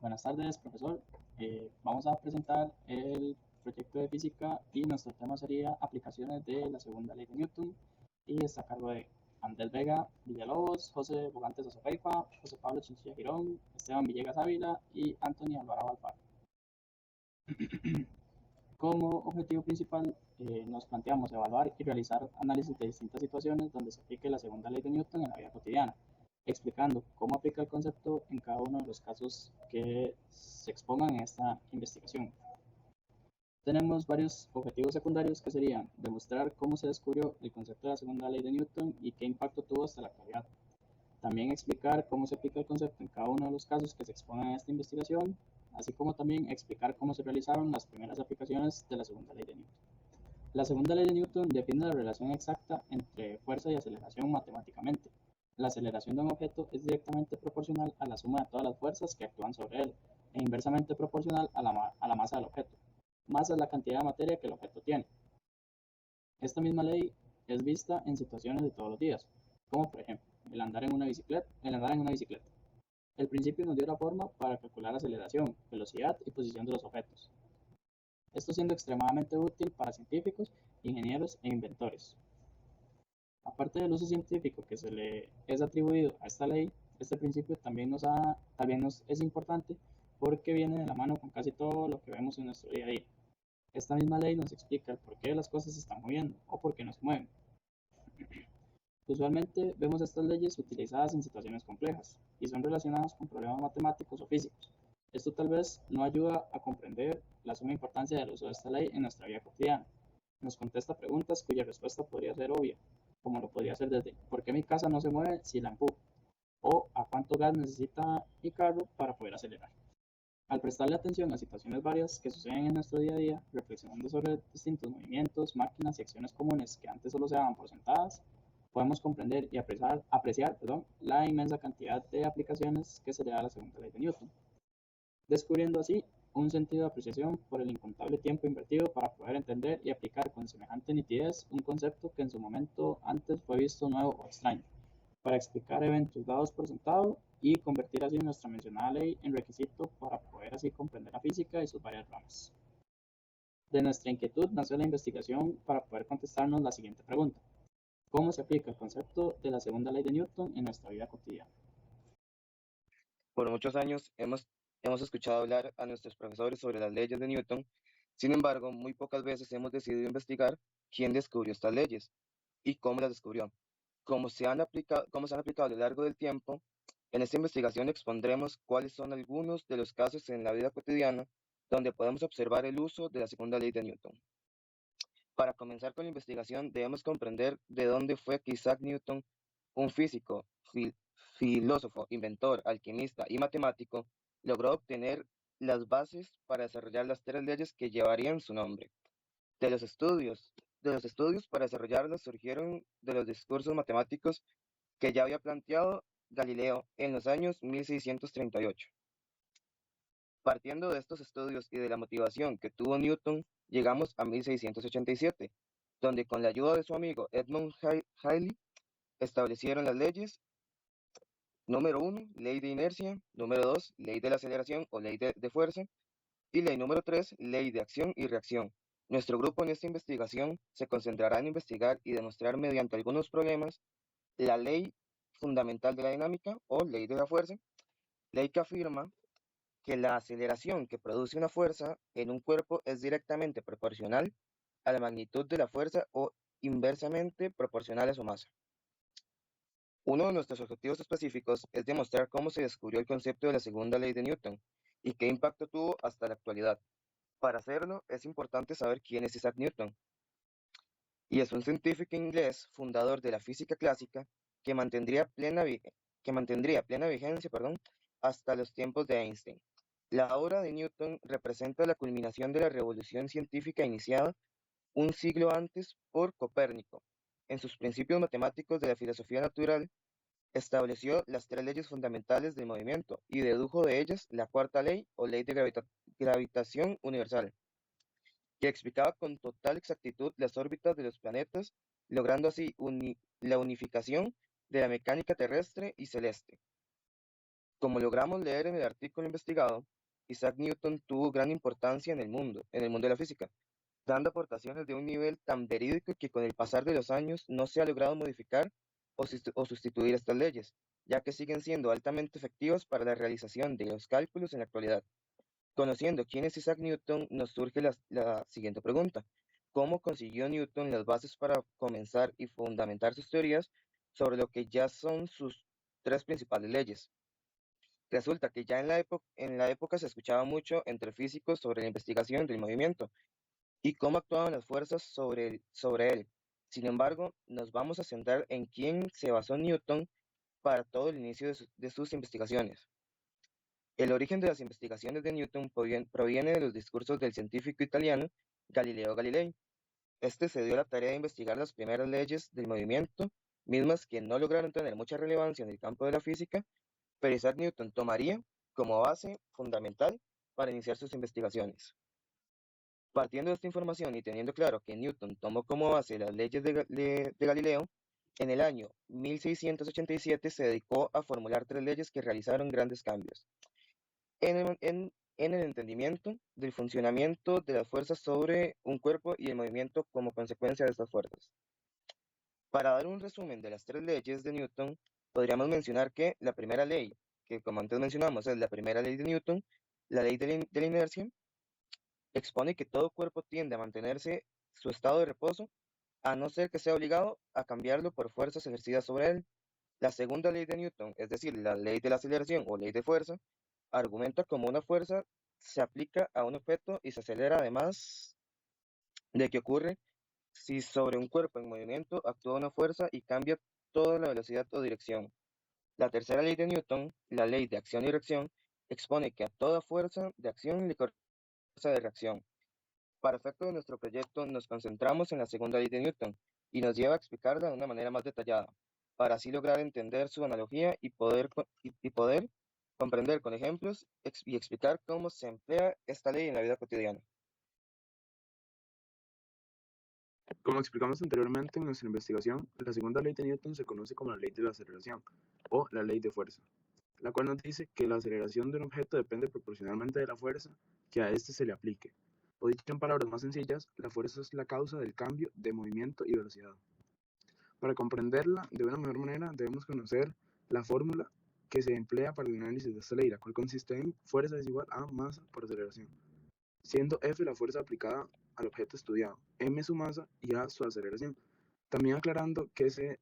Buenas tardes, profesor. Vamos a presentar el proyecto de física y nuestro tema sería aplicaciones de la segunda ley de Newton y está a cargo de Andrés Vega Villalobos, José Bogantes Azopeifa, José Pablo Chinchilla Girón, Esteban Villegas Ávila y Antonio Alvarado Alfaro. Como objetivo principal nos planteamos evaluar y realizar análisis de distintas situaciones donde se aplique la segunda ley de Newton en la vida cotidiana, explicando cómo aplica el concepto en cada uno de los casos que se expongan en esta investigación. Tenemos varios objetivos secundarios que serían demostrar cómo se descubrió el concepto de la segunda ley de Newton y qué impacto tuvo hasta la actualidad. También explicar cómo se aplica el concepto en cada uno de los casos que se expongan en esta investigación, así como también explicar cómo se realizaron las primeras aplicaciones de la segunda ley de Newton. La segunda ley de Newton define la relación exacta entre fuerza y aceleración matemáticamente. La aceleración de un objeto es directamente proporcional a la suma de todas las fuerzas que actúan sobre él, e inversamente proporcional a la masa del objeto. Masa es la cantidad de materia que el objeto tiene. Esta misma ley es vista en situaciones de todos los días, como por ejemplo el andar en una bicicleta. El principio nos dio la forma para calcular aceleración, velocidad y posición de los objetos. Esto siendo extremadamente útil para científicos, ingenieros e inventores. Aparte del uso científico que se le es atribuido a esta ley, este principio también nos es importante porque viene de la mano con casi todo lo que vemos en nuestro día a día. Esta misma ley nos explica el por qué las cosas se están moviendo o por qué no se mueven. Usualmente vemos estas leyes utilizadas en situaciones complejas y son relacionadas con problemas matemáticos o físicos. Esto tal vez no ayuda a comprender la suma importancia del uso de esta ley en nuestra vida cotidiana. Nos contesta preguntas cuya respuesta podría ser obvia, como lo podría ser desde ¿por qué mi casa no se mueve si la empujo? O ¿a cuánto gas necesita mi carro para poder acelerar? Al prestarle atención a situaciones varias que suceden en nuestro día a día, reflexionando sobre distintos movimientos, máquinas y acciones comunes que antes solo se daban por sentadas, podemos comprender y apreciar la inmensa cantidad de aplicaciones que se le da a la segunda ley de Newton, descubriendo así un sentido de apreciación por el incontable tiempo invertido para poder entender y aplicar con semejante nitidez un concepto que en su momento antes fue visto nuevo o extraño, para explicar eventos dados por sentado y convertir así nuestra mencionada ley en requisito para poder así comprender la física y sus varias ramas. De nuestra inquietud nació la investigación para poder contestarnos la siguiente pregunta: ¿cómo se aplica el concepto de la segunda ley de Newton en nuestra vida cotidiana? Por muchos años hemos escuchado hablar a nuestros profesores sobre las leyes de Newton. Sin embargo, muy pocas veces hemos decidido investigar quién descubrió estas leyes y cómo las descubrió. Cómo se han aplicado a lo largo del tiempo. En esta investigación expondremos cuáles son algunos de los casos en la vida cotidiana donde podemos observar el uso de la segunda ley de Newton. Para comenzar con la investigación, debemos comprender de dónde fue que Isaac Newton, un físico, filósofo, inventor, alquimista y matemático, logró obtener las bases para desarrollar las tres leyes que llevarían su nombre. De los estudios para desarrollarlas surgieron de los discursos matemáticos que ya había planteado Galileo en los años 1638. Partiendo de estos estudios y de la motivación que tuvo Newton, llegamos a 1687, donde con la ayuda de su amigo Edmund Halley establecieron las leyes. Número 1, ley de inercia. Número 2, ley de la aceleración o ley de fuerza. Y ley número 3, ley de acción y reacción. Nuestro grupo en esta investigación se concentrará en investigar y demostrar mediante algunos problemas la ley fundamental de la dinámica o ley de la fuerza, ley que afirma que la aceleración que produce una fuerza en un cuerpo es directamente proporcional a la magnitud de la fuerza o inversamente proporcional a su masa. Uno de nuestros objetivos específicos es demostrar cómo se descubrió el concepto de la segunda ley de Newton y qué impacto tuvo hasta la actualidad. Para hacerlo, es importante saber quién es Isaac Newton. Y es un científico inglés fundador de la física clásica que mantendría plena vigencia hasta los tiempos de Einstein. La obra de Newton representa la culminación de la revolución científica iniciada un siglo antes por Copérnico. En sus principios matemáticos de la filosofía natural, estableció las tres leyes fundamentales del movimiento y dedujo de ellas la cuarta ley o ley de gravitación universal, que explicaba con total exactitud las órbitas de los planetas, logrando así la unificación de la mecánica terrestre y celeste. Como logramos leer en el artículo investigado, Isaac Newton tuvo gran importancia en el mundo de la física, dando aportaciones de un nivel tan verídico que con el pasar de los años no se ha logrado modificar o sustituir estas leyes, ya que siguen siendo altamente efectivas para la realización de los cálculos en la actualidad. Conociendo quién es Isaac Newton, nos surge la siguiente pregunta. ¿Cómo consiguió Newton las bases para comenzar y fundamentar sus teorías sobre lo que ya son sus tres principales leyes? Resulta que ya en la época se escuchaba mucho entre físicos sobre la investigación del movimiento y cómo actuaban las fuerzas sobre él. Sin embargo, nos vamos a centrar en quién se basó Newton para todo el inicio de sus investigaciones. El origen de las investigaciones de Newton proviene de los discursos del científico italiano Galileo Galilei. Este se dio la tarea de investigar las primeras leyes del movimiento, mismas que no lograron tener mucha relevancia en el campo de la física, pero Isaac Newton tomaría como base fundamental para iniciar sus investigaciones. Partiendo de esta información y teniendo claro que Newton tomó como base las leyes de Galileo, en el año 1687 se dedicó a formular tres leyes que realizaron grandes cambios en el entendimiento del funcionamiento de las fuerzas sobre un cuerpo y el movimiento como consecuencia de estas fuerzas. Para dar un resumen de las tres leyes de Newton, podríamos mencionar que la primera ley, que como antes mencionamos es la primera ley de Newton, la ley de la inercia, expone que todo cuerpo tiende a mantenerse su estado de reposo, a no ser que sea obligado a cambiarlo por fuerzas ejercidas sobre él. La segunda ley de Newton, es decir, la ley de la aceleración o ley de fuerza, argumenta como una fuerza se aplica a un objeto y se acelera además de que ocurre si sobre un cuerpo en movimiento actúa una fuerza y cambia toda la velocidad o dirección. La tercera ley de Newton, la ley de acción y reacción, expone que a toda fuerza de acción le corresponde fuerza de reacción. Para efecto de nuestro proyecto, nos concentramos en la segunda ley de Newton y nos lleva a explicarla de una manera más detallada, para así lograr entender su analogía y poder comprender con ejemplos y explicar cómo se emplea esta ley en la vida cotidiana. Como explicamos anteriormente en nuestra investigación, la segunda ley de Newton se conoce como la ley de la aceleración o la ley de fuerza, la cual nos dice que la aceleración de un objeto depende proporcionalmente de la fuerza que a éste se le aplique. O dicho en palabras más sencillas, la fuerza es la causa del cambio de movimiento y velocidad. Para comprenderla de una mejor manera, debemos conocer la fórmula que se emplea para el análisis de esta ley, la cual consiste en fuerza es igual a masa por aceleración, siendo F la fuerza aplicada al objeto estudiado, m su masa y a su aceleración. También aclarando que se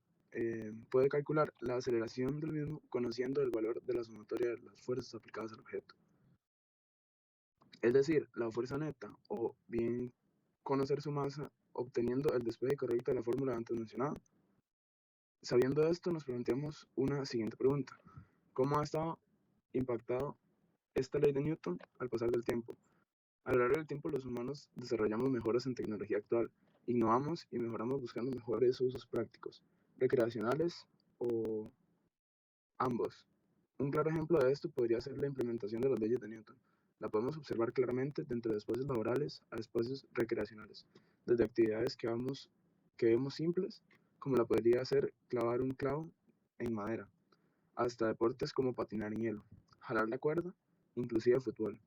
puede calcular la aceleración del mismo conociendo el valor de la sumatoria de las fuerzas aplicadas al objeto. Es decir, la fuerza neta, o bien conocer su masa obteniendo el despeje correcto de la fórmula antes mencionada. Sabiendo esto, nos planteamos una siguiente pregunta. ¿Cómo ha estado impactado esta ley de Newton al pasar del tiempo? A lo largo del tiempo, los humanos desarrollamos mejoras en tecnología actual, innovamos y mejoramos buscando mejores usos prácticos, recreacionales o ambos. Un claro ejemplo de esto podría ser la implementación de las leyes de Newton. La podemos observar claramente dentro de espacios laborales a espacios recreacionales, desde actividades que vemos simples, como la podría ser clavar un clavo en madera, hasta deportes como patinar en hielo, jalar la cuerda, inclusive fútbol.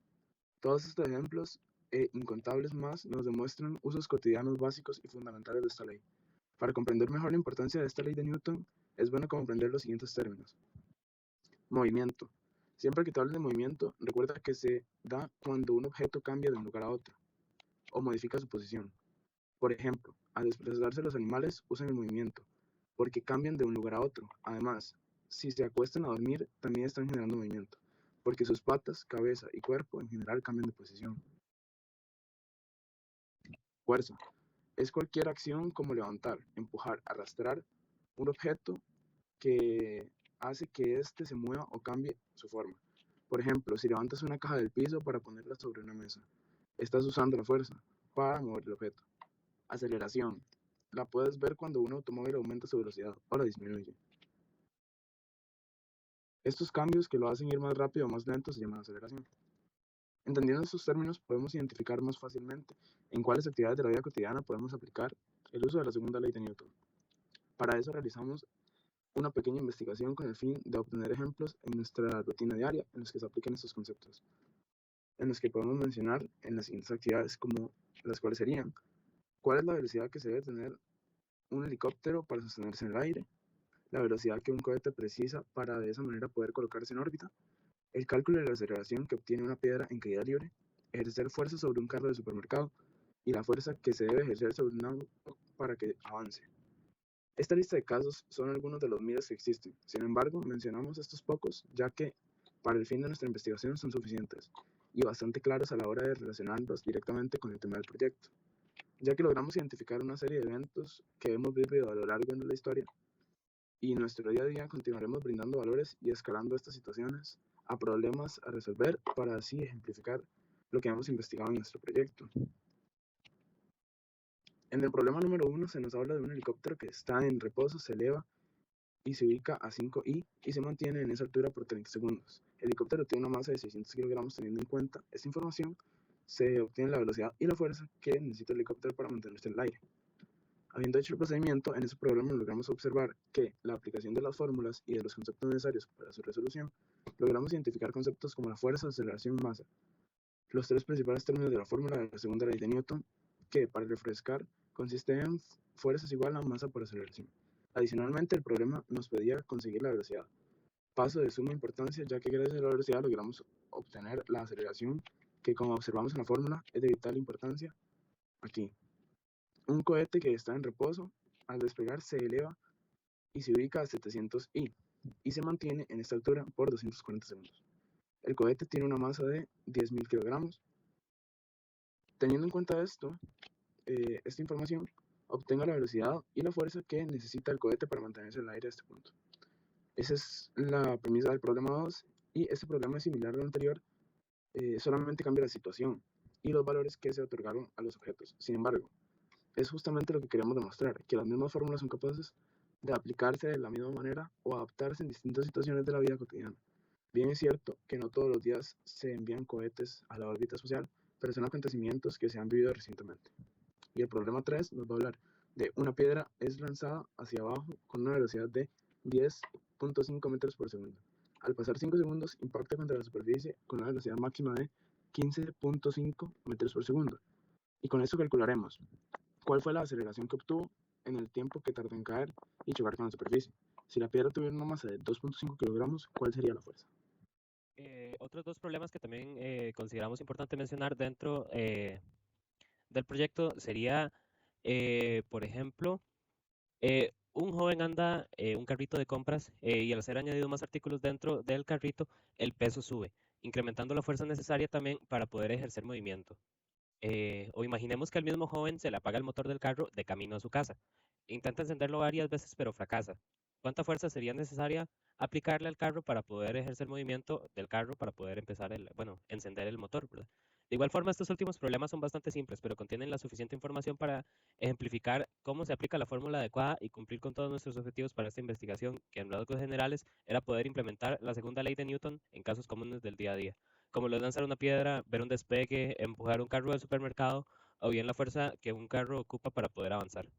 Todos estos ejemplos e incontables más nos demuestran usos cotidianos básicos y fundamentales de esta ley. Para comprender mejor la importancia de esta ley de Newton, es bueno comprender los siguientes términos. Movimiento. Siempre que te hables de movimiento, recuerda que se da cuando un objeto cambia de un lugar a otro o modifica su posición. Por ejemplo, al desplazarse los animales usan el movimiento, porque cambian de un lugar a otro. Además, si se acuestan a dormir, también están generando movimiento, porque sus patas, cabeza y cuerpo en general cambian de posición. Fuerza. Es cualquier acción como levantar, empujar, arrastrar un objeto que hace que éste se mueva o cambie su forma. Por ejemplo, si levantas una caja del piso para ponerla sobre una mesa, estás usando la fuerza para mover el objeto. Aceleración. La puedes ver cuando un automóvil aumenta su velocidad o la disminuye. Estos cambios que lo hacen ir más rápido o más lento se llaman aceleración. Entendiendo estos términos, podemos identificar más fácilmente en cuáles actividades de la vida cotidiana podemos aplicar el uso de la segunda ley de Newton. Para eso realizamos una pequeña investigación con el fin de obtener ejemplos en nuestra rutina diaria en los que se apliquen estos conceptos, en los que podemos mencionar en las siguientes actividades, como las cuales serían: ¿cuál es la velocidad que se debe tener un helicóptero para sostenerse en el aire? La velocidad que un cohete precisa para de esa manera poder colocarse en órbita. El cálculo de la aceleración que obtiene una piedra en caída libre. Ejercer fuerza sobre un carro de supermercado y la fuerza que se debe ejercer sobre un auto para que avance. Esta lista de casos son algunos de los miles que existen. Sin embargo, mencionamos estos pocos ya que para el fin de nuestra investigación son suficientes y bastante claros a la hora de relacionarlos directamente con el tema del proyecto, ya que logramos identificar una serie de eventos que hemos vivido a lo largo de la historia, y en nuestro día a día continuaremos brindando valores y escalando estas situaciones a problemas a resolver para así ejemplificar lo que hemos investigado en nuestro proyecto. En el problema número 1 se nos habla de un helicóptero que está en reposo, se eleva y se ubica a 5i y se mantiene en esa altura por 30 segundos. El helicóptero tiene una masa de 600 kilogramos. Teniendo en cuenta esta información, se obtiene la velocidad y la fuerza que necesita el helicóptero para mantenerse en el aire. Habiendo hecho el procedimiento, en ese programa logramos observar que la aplicación de las fórmulas y de los conceptos necesarios para su resolución, logramos identificar conceptos como la fuerza, aceleración, masa, los tres principales términos de la fórmula de la segunda ley de Newton, que, para refrescar, consiste en fuerza es igual a masa por aceleración. Adicionalmente, el problema nos pedía conseguir la velocidad, paso de suma importancia, ya que gracias a la velocidad logramos obtener la aceleración, que, como observamos en la fórmula, es de vital importancia aquí. Un cohete que está en reposo, al despegar se eleva y se ubica a 700i y se mantiene en esta altura por 240 segundos. El cohete tiene una masa de 10.000 kilogramos. Teniendo en cuenta esta información, obtenga la velocidad y la fuerza que necesita el cohete para mantenerse en el aire a este punto. Esa es la premisa del problema 2, y este problema es similar al anterior, solamente cambia la situación y los valores que se otorgaron a los objetos. Sin embargo, es justamente lo que queremos demostrar, que las mismas fórmulas son capaces de aplicarse de la misma manera o adaptarse en distintas situaciones de la vida cotidiana. Bien es cierto que no todos los días se envían cohetes a la órbita espacial, pero son acontecimientos que se han vivido recientemente. Y el problema 3 nos va a hablar de una piedra es lanzada hacia abajo con una velocidad de 10.5 metros por segundo. Al pasar 5 segundos, impacta contra la superficie con una velocidad máxima de 15.5 metros por segundo. Y con esto calcularemos cuál fue la aceleración que obtuvo en el tiempo que tardó en caer y chocar con la superficie. Si la piedra tuviera una masa de 2.5 kilogramos, ¿cuál sería la fuerza? Otros dos problemas que también consideramos importante mencionar dentro del proyecto sería, por ejemplo, un joven anda un carrito de compras y al ser añadido más artículos dentro del carrito, el peso sube, incrementando la fuerza necesaria también para poder ejercer movimiento. O imaginemos que al mismo joven se le apaga el motor del carro de camino a su casa. Intenta encenderlo varias veces, pero fracasa. ¿Cuánta fuerza sería necesaria aplicarle al carro para poder ejercer movimiento del carro para poder empezar encender el motor, ¿verdad? De igual forma, estos últimos problemas son bastante simples, pero contienen la suficiente información para ejemplificar cómo se aplica la fórmula adecuada y cumplir con todos nuestros objetivos para esta investigación, que en rasgos generales era poder implementar la segunda ley de Newton en casos comunes del día a día, como lo es lanzar una piedra, ver un despegue, empujar un carro del supermercado o bien la fuerza que un carro ocupa para poder avanzar.